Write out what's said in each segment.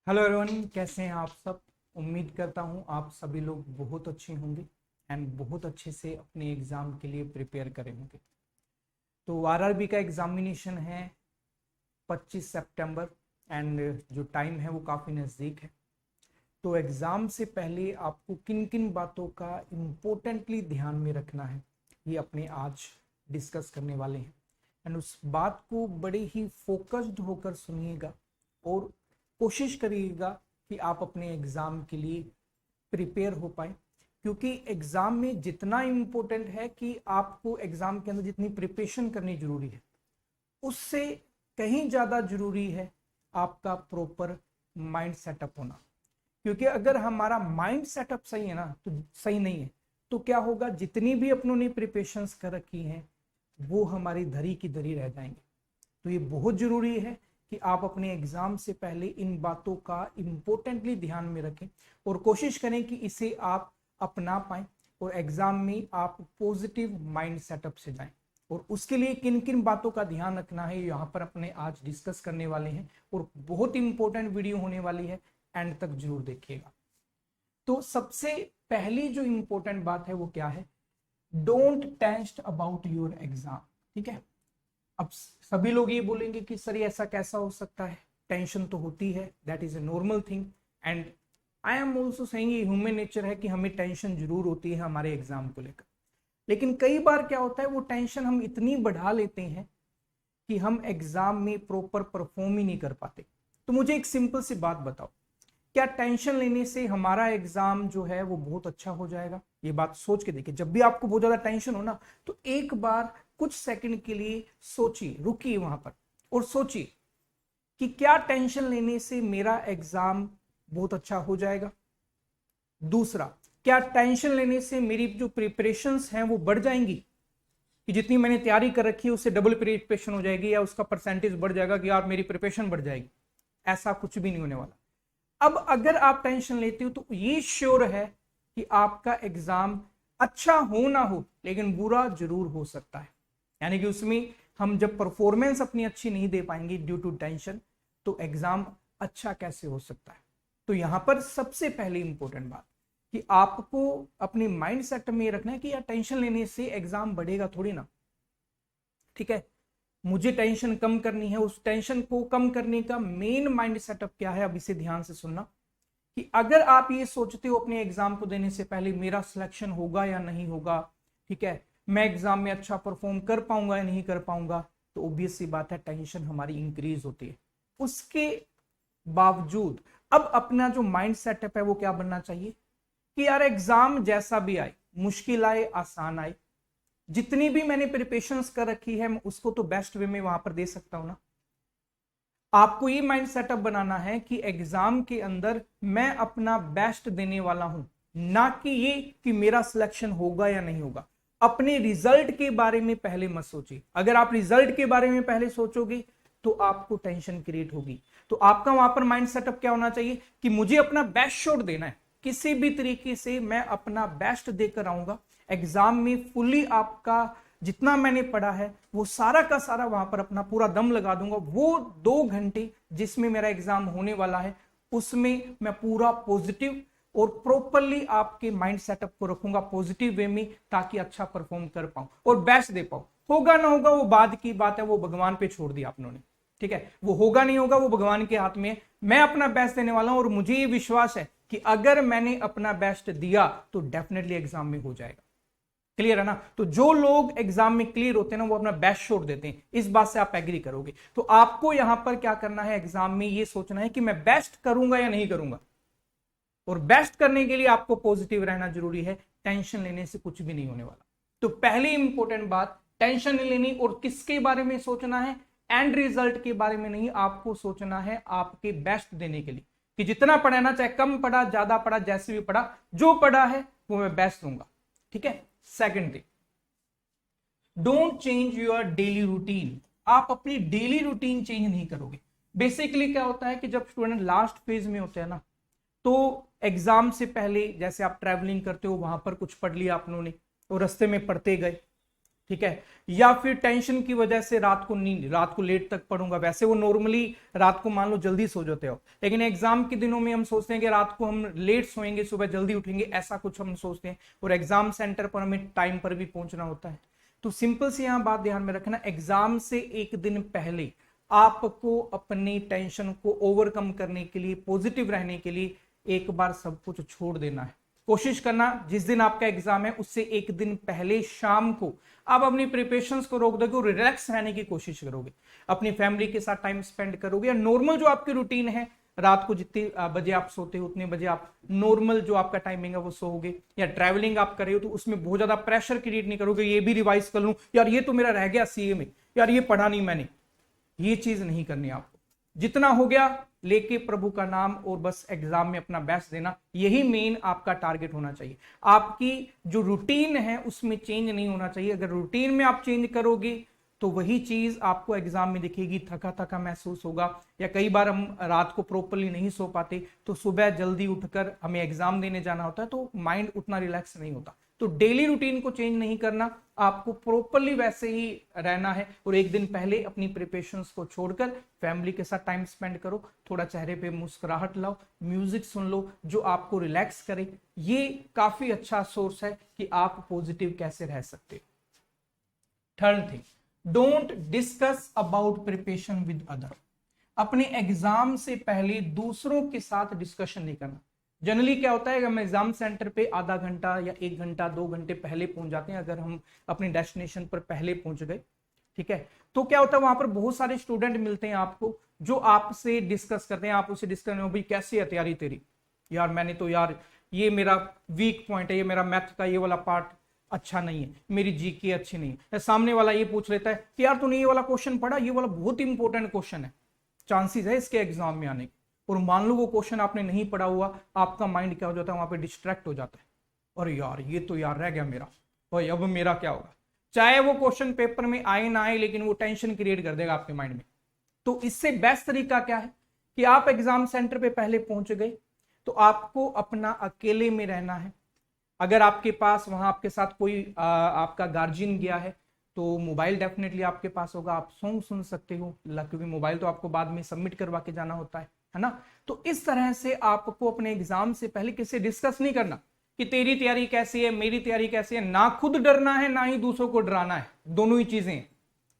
Hello everyone, कैसे हैं आप सब। उम्मीद करता हूं आप सभी लोग बहुत अच्छे होंगे एंड बहुत अच्छे से अपने एग्ज़ाम के लिए प्रिपेयर करे होंगे। तो आरआरबी का एग्जामिनेशन है 25 सितंबर एंड जो टाइम है वो काफ़ी नज़दीक है। तो एग्ज़ाम से पहले आपको किन किन बातों का इम्पोर्टेंटली ध्यान में रखना है, ये अपने आज डिस्कस करने वाले हैं। एंड उस बात को बड़े ही फोकस्ड होकर सुनिएगा और कोशिश करिएगा कि आप अपने एग्ज़ाम के लिए प्रिपेयर हो पाए, क्योंकि एग्ज़ाम में जितना इम्पोर्टेंट है कि आपको एग्ज़ाम के अंदर जितनी प्रिपरेशन करनी जरूरी है, उससे कहीं ज़्यादा जरूरी है आपका प्रॉपर माइंड सेटअप होना। क्योंकि अगर हमारा माइंड सेटअप सही है ना, तो सही नहीं है तो क्या होगा, जितनी भी अपनों ने प्रिपरेशंस कर रखी हैं वो हमारी धरी की धरी रह जाएंगे। तो ये बहुत जरूरी है कि आप अपने एग्जाम से पहले इन बातों का इम्पोर्टेंटली ध्यान में रखें और कोशिश करें कि इसे आप अपना पाएं और एग्जाम में आप पॉजिटिव माइंड सेटअप से जाएं। और उसके लिए किन किन बातों का ध्यान रखना है यहाँ पर अपने आज डिस्कस करने वाले हैं और बहुत इंपॉर्टेंट वीडियो होने वाली है, एंड तक जरूर देखिएगा। तो सबसे पहली जो इंपॉर्टेंट बात है वो क्या है, डोंट टेंस्ट अबाउट योर एग्जाम। ठीक है, अब सभी लोग ये बोलेंगे कि सर ये ऐसा कैसा हो सकता है, टेंशन तो होती है, that is a normal thing. And I am also saying ये ह्यूमन नेचर है कि हमें टेंशन जरूर होती है हमारे एग्जाम को लेकर। लेकिन कई बार क्या होता है, वो टेंशन हम इतनी बढ़ा लेते हैं कि हम एग्जाम में प्रॉपर परफॉर्म ही नहीं कर पाते। तो मुझे एक सिंपल सी बात बताओ, क्या टेंशन लेने से हमारा एग्जाम जो है वो बहुत अच्छा हो जाएगा? ये बात सोच के देखिए, जब भी आपको बहुत ज्यादा टेंशन हो ना, तो एक बार कुछ सेकंड के लिए सोचिए, रुकिए वहां पर और सोचिए कि क्या टेंशन लेने से मेरा एग्जाम बहुत अच्छा हो जाएगा। दूसरा, क्या टेंशन लेने से मेरी जो प्रिपरेशंस हैं वो बढ़ जाएंगी, कि जितनी मैंने तैयारी कर रखी है उससे डबल प्रिपरेशन हो जाएगी या उसका परसेंटेज बढ़ जाएगा कि यार मेरी प्रिपरेशन बढ़ जाएगी? ऐसा कुछ भी नहीं होने वाला। अब अगर आप टेंशन लेते हो तो ये श्योर है कि आपका एग्जाम अच्छा हो ना हो लेकिन बुरा जरूर हो सकता है। यानी कि उसमें हम जब परफॉर्मेंस अपनी अच्छी नहीं दे पाएंगे ड्यू टू टेंशन, तो एग्जाम अच्छा कैसे हो सकता है। तो यहां पर सबसे पहली इंपॉर्टेंट बात कि आपको अपने माइंड सेट में रखना है कि यार टेंशन लेने से एग्जाम बढ़ेगा थोड़ी ना। ठीक है, मुझे टेंशन कम करनी है। उस टेंशन को कम करने का मेन माइंड सेटअप क्या है, अब इसे ध्यान से सुनना। कि अगर आप ये सोचते हो अपने एग्जाम को देने से पहले मेरा सिलेक्शन होगा या नहीं होगा, ठीक है, मैं एग्जाम में अच्छा परफॉर्म कर पाऊंगा या नहीं कर पाऊंगा, तो ऑब्वियस सी बात है टेंशन हमारी इंक्रीज होती है। उसके बावजूद अब अपना जो माइंड सेटअप है वो क्या बनना चाहिए कि यार एग्जाम जैसा भी आए, मुश्किल आए आसान आए, जितनी भी मैंने प्रिपरेशंस कर रखी है मैं उसको तो बेस्ट वे में वहां पर दे सकता हूं ना। आपको ये माइंड सेटअप बनाना है कि एग्जाम के अंदर मैं अपना बेस्ट देने वाला हूं, ना कि ये कि मेरा सिलेक्शन होगा या नहीं होगा। अपने रिजल्ट के बारे में पहले मत सोचिए। अगर आप रिजल्ट के बारे में पहले सोचोगे तो आपको टेंशन क्रिएट होगी। तो आपका वहां पर माइंड सेटअप क्या होना चाहिए कि मुझे अपना बेस्ट शॉट देना है, किसी भी तरीके से मैं अपना बेस्ट देकर आऊंगा एग्जाम में। फुल्ली आपका जितना मैंने पढ़ा है वो सारा का सारा वहां पर अपना पूरा दम लगा दूंगा। वो 2 घंटे जिसमें मेरा एग्जाम होने वाला है उसमें मैं पूरा पॉजिटिव और प्रॉपरली आपके माइंड सेटअप को रखूंगा पॉजिटिव वे में, ताकि अच्छा परफॉर्म कर पाऊं और बेस्ट दे पाऊं। होगा ना होगा वो बाद की बात है, वो भगवान पे छोड़ दिया आप लोगों ने। ठीक है, वो होगा नहीं होगा वो भगवान के हाथ में है। मैं अपना बेस्ट देने वाला हूं और मुझे ये विश्वास है कि अगर मैंने अपना बेस्ट दिया तो डेफिनेटली एग्जाम में हो जाएगा। क्लियर है ना? तो जो लोग एग्जाम में क्लियर होते हैं ना वो अपना बेस्ट शॉट देते हैं। इस बात से आप एग्री करोगे। तो आपको यहां पर क्या करना है, एग्जाम में ये सोचना है कि मैं बेस्ट करूंगा या नहीं करूंगा। और बेस्ट करने के लिए आपको पॉजिटिव रहना जरूरी है। टेंशन लेने से कुछ भी नहीं होने वाला। तो पहली इंपॉर्टेंट बात, टेंशन नहीं लेनी। और किसके बारे में सोचना है? एंड रिजल्ट के बारे में नहीं, आपको सोचना है आपके बेस्ट देने के लिए कि जितना पढ़ा ना, चाहे कम पढ़ा ज्यादा पढ़ा जैसे भी पढ़ा, जो पढ़ा है वो मैं बेस्ट दूंगा। ठीक है, second thing, don't change your daily routine. आप अपनी डेली रूटीन चेंज नहीं करोगे। बेसिकली क्या होता है कि जब स्टूडेंट लास्ट फेज में होते हैं ना, तो एग्जाम से पहले जैसे आप ट्रैवलिंग करते हो वहां पर कुछ पढ़ लिया आप लोगों ने और रास्ते में पढ़ते गए। ठीक है, या फिर टेंशन की वजह से रात को लेट तक पढ़ूंगा। वैसे वो नॉर्मली रात को मान लो जल्दी सो जाते हो, लेकिन एग्जाम के दिनों में हम सोचते हैं कि रात को हम लेट सोएंगे, सुबह जल्दी उठेंगे, ऐसा कुछ हम सोचते हैं, और एग्जाम सेंटर पर हमें टाइम पर भी पहुंचना होता है। तो सिंपल सी यहां बात ध्यान में रखना, एग्जाम से एक दिन पहले आपको अपनी टेंशन को ओवरकम करने के लिए, पॉजिटिव रहने के लिए एक बार सब कुछ छोड़ देना है। कोशिश करना जिस दिन आपका एग्जाम है उससे एक दिन पहले शाम को आप अपनी प्रिपरेशंस को रोक दोगे और रिलैक्स रहने की कोशिश करोगे, अपनी फैमिली के साथ टाइम स्पेंड करोगे, या नॉर्मल जो आपकी रूटीन है, रात को जितने बजे आप सोते हो उतने बजे आप नॉर्मल जो आपका टाइमिंग है वो सोओगे। या ट्रैवलिंग आप कर रहे हो तो उसमें बहुत ज्यादा प्रेशर क्रिएट नहीं करोगे, ये भी रिवाइज कर लूं यार, ये तो मेरा रह गया सीए में, यार ये पढ़ा नहीं मैंने, ये चीज नहीं करनी आपको। जितना हो गया लेके प्रभु का नाम और बस एग्जाम में अपना बेस्ट देना, यही मेन आपका टारगेट होना चाहिए। आपकी जो रूटीन है उसमें चेंज नहीं होना चाहिए। अगर रूटीन में आप चेंज करोगे तो वही चीज आपको एग्जाम में दिखेगी, थका थका महसूस होगा, या कई बार हम रात को प्रॉपरली नहीं सो पाते तो सुबह जल्दी उठकर हमें एग्जाम देने जाना होता है, तो माइंड उतना रिलैक्स नहीं होता। तो डेली रूटीन को चेंज नहीं करना, आपको प्रॉपरली वैसे ही रहना है, और एक दिन पहले अपनी प्रिपरेशंस को छोड़कर फैमिली के साथ टाइम स्पेंड करो, थोड़ा चेहरे पे मुस्कुराहट लाओ, म्यूजिक सुन लो जो आपको रिलैक्स करे। ये काफी अच्छा सोर्स है कि आप पॉजिटिव कैसे रह सकते। Third thing, don't discuss about preparation with other. अपने एग्जाम से पहले दूसरों के साथ डिस्कशन नहीं करना। जनरली क्या होता है कि हम एग्जाम सेंटर पे आधा घंटा या 1 घंटा 2 घंटे पहले पहुंच जाते हैं, अगर हम अपनी डेस्टिनेशन पर पहले पहुंच गए, ठीक है, तो क्या होता है वहां पर बहुत सारे स्टूडेंट मिलते हैं आपको जो आपसे डिस्कस करते हैं। आप उससे डिस्कस करते हो, भाई कैसी है तैयारी तेरी, यार मैंने तो यार ये मेरा वीक पॉइंट है, ये मेरा मैथ का ये वाला पार्ट अच्छा नहीं है, मेरी जीके अच्छी नहीं है। सामने वाला ये पूछ लेता है कि यार तूने ये वाला क्वेश्चन पढ़ा, ये वाला बहुत इंपॉर्टेंट क्वेश्चन है, चांसेस है इसके एग्जाम में आने के। और मान लो वो क्वेश्चन आपने नहीं पढ़ा हुआ, आपका माइंड क्या हो जाता है वहां पे, डिस्ट्रैक्ट हो जाता है, और यार ये तो यार रह गया मेरा, भाई अब मेरा क्या होगा। चाहे वो क्वेश्चन पेपर में आए ना आए, लेकिन वो टेंशन क्रिएट कर देगा आपके माइंड में। तो इससे बेस्ट तरीका क्या है कि आप एग्जाम सेंटर पे पहले पहुंच गए तो आपको अपना अकेले में रहना है। अगर आपके पास वहां आपके साथ कोई आपका गार्जियन गया है तो मोबाइल डेफिनेटली आपके पास होगा, आप सॉन्ग सुन सकते हो, क्योंकि मोबाइल तो आपको बाद में सबमिट करवा के जाना होता है ना। तो इस तरह से आपको अपने एग्जाम से पहले किसी डिस्कस नहीं करना कि तेरी तैयारी कैसी है, मेरी तैयारी कैसी है। ना खुद डरना है ना ही दूसरों को डराना है, दोनों ही चीजें,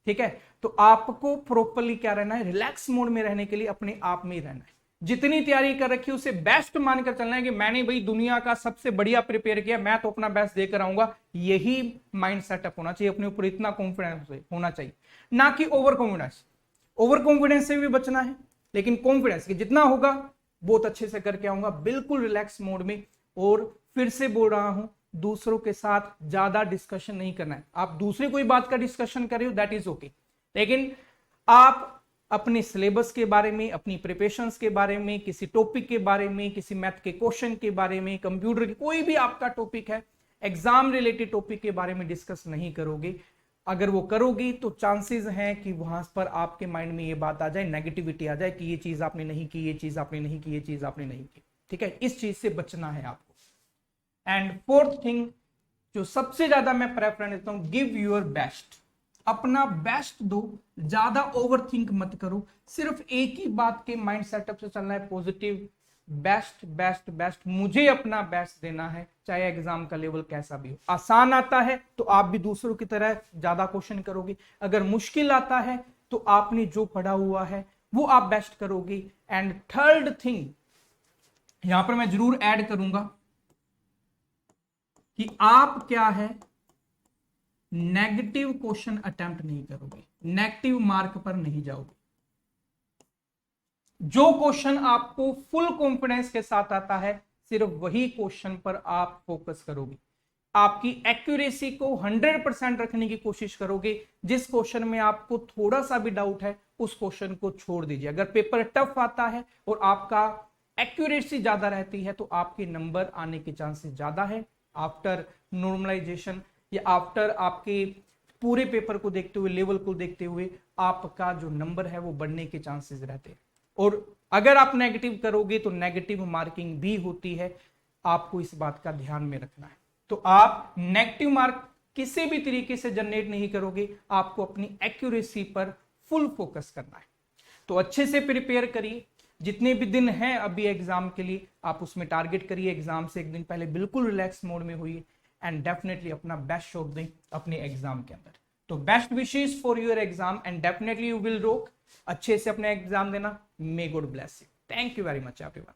ठीक है। तो आपको प्रॉपरली क्या रहना है, रिलैक्स मोड में रहने के लिए अपने आप में ही रहना है। जितनी तैयारी कर रखी है उसे बेस्ट मानकर चलना है कि मैंने भाई दुनिया का सबसे बढ़िया प्रिपेयर किया, मैं तो अपना बेस्ट देकर आऊंगा। यही माइंड सेटअप होना चाहिए, अपने ऊपर इतना कॉन्फिडेंस होना चाहिए, ना कि ओवर कॉन्फिडेंस। ओवर कॉन्फिडेंस से भी बचना है, लेकिन कॉन्फिडेंस कि जितना होगा बहुत अच्छे से करके आऊंगा, बिल्कुल रिलैक्स मोड में। और फिर से बोल रहा हूं, दूसरों के साथ ज्यादा डिस्कशन नहीं करना है। आप दूसरी कोई बात का डिस्कशन कर रहे हो दैट इज ओके, लेकिन आप अपने सिलेबस के बारे में, अपनी प्रिपरेशंस के बारे में, किसी टॉपिक के बारे में, किसी मैथ के क्वेश्चन के बारे में, कंप्यूटर के कोई भी आपका टॉपिक है, एग्जाम रिलेटेड टॉपिक के बारे में डिस्कस नहीं करोगे। अगर वो करोगी तो चांसेस हैं कि वहां पर आपके माइंड में ये बात आ जाए, नेगेटिविटी आ जाए कि ये चीज आपने नहीं की, ये चीज आपने नहीं की, ये चीज आपने नहीं की, ठीक है। इस चीज से बचना है आपको। एंड फोर्थ थिंग जो सबसे ज्यादा मैं प्रेफरेंस देता हूं, गिव योर बेस्ट। अपना बेस्ट दो, ज्यादा ओवर थिंक मत करो, सिर्फ एक ही बात के माइंड सेटअप से चलना है, पॉजिटिव, बेस्ट बेस्ट बेस्ट, मुझे अपना बेस्ट देना है, चाहे एग्जाम का लेवल कैसा भी हो। आसान आता है तो आप भी दूसरों की तरह ज्यादा क्वेश्चन करोगे, अगर मुश्किल आता है तो आपने जो पढ़ा हुआ है वो आप बेस्ट करोगे। एंड थर्ड थिंग यहां पर मैं जरूर ऐड करूंगा कि आप क्या है, नेगेटिव क्वेश्चन अटेम्प्ट नहीं करोगे, नेगेटिव मार्क पर नहीं जाओगे। जो क्वेश्चन आपको फुल कॉन्फिडेंस के साथ आता है सिर्फ वही क्वेश्चन पर आप फोकस करोगे, आपकी एक्यूरेसी को 100% रखने की कोशिश करोगे। जिस क्वेश्चन में आपको थोड़ा सा भी डाउट है उस क्वेश्चन को छोड़ दीजिए। अगर पेपर टफ आता है और आपका एक्यूरेसी ज्यादा रहती है तो आपके नंबर आने के चांसेस ज्यादा है। आफ्टर नॉर्मलाइजेशन या आफ्टर आपके पूरे पेपर को देखते हुए, लेवल को देखते हुए, आपका जो नंबर है वो बढ़ने के चांसेस रहते हैं। और अगर आप नेगेटिव करोगे तो नेगेटिव मार्किंग भी होती है, आपको इस बात का ध्यान में रखना है। तो आप नेगेटिव मार्क किसी भी तरीके से जनरेट नहीं करोगे, आपको अपनी एक्यूरेसी पर फुल फोकस करना है। तो अच्छे से प्रिपेयर करिए, जितने भी दिन हैं अभी एग्जाम के लिए आप उसमें टारगेट करिए, एग्जाम से एक दिन पहले बिल्कुल रिलैक्स मोड में होइए एंड डेफिनेटली अपना बेस्ट शो दें अपने एग्जाम के अंदर। तो best wishes for your exam and definitely you will rock. अच्छे से अपना एग्जाम देना। May God bless you. Thank you very much everyone.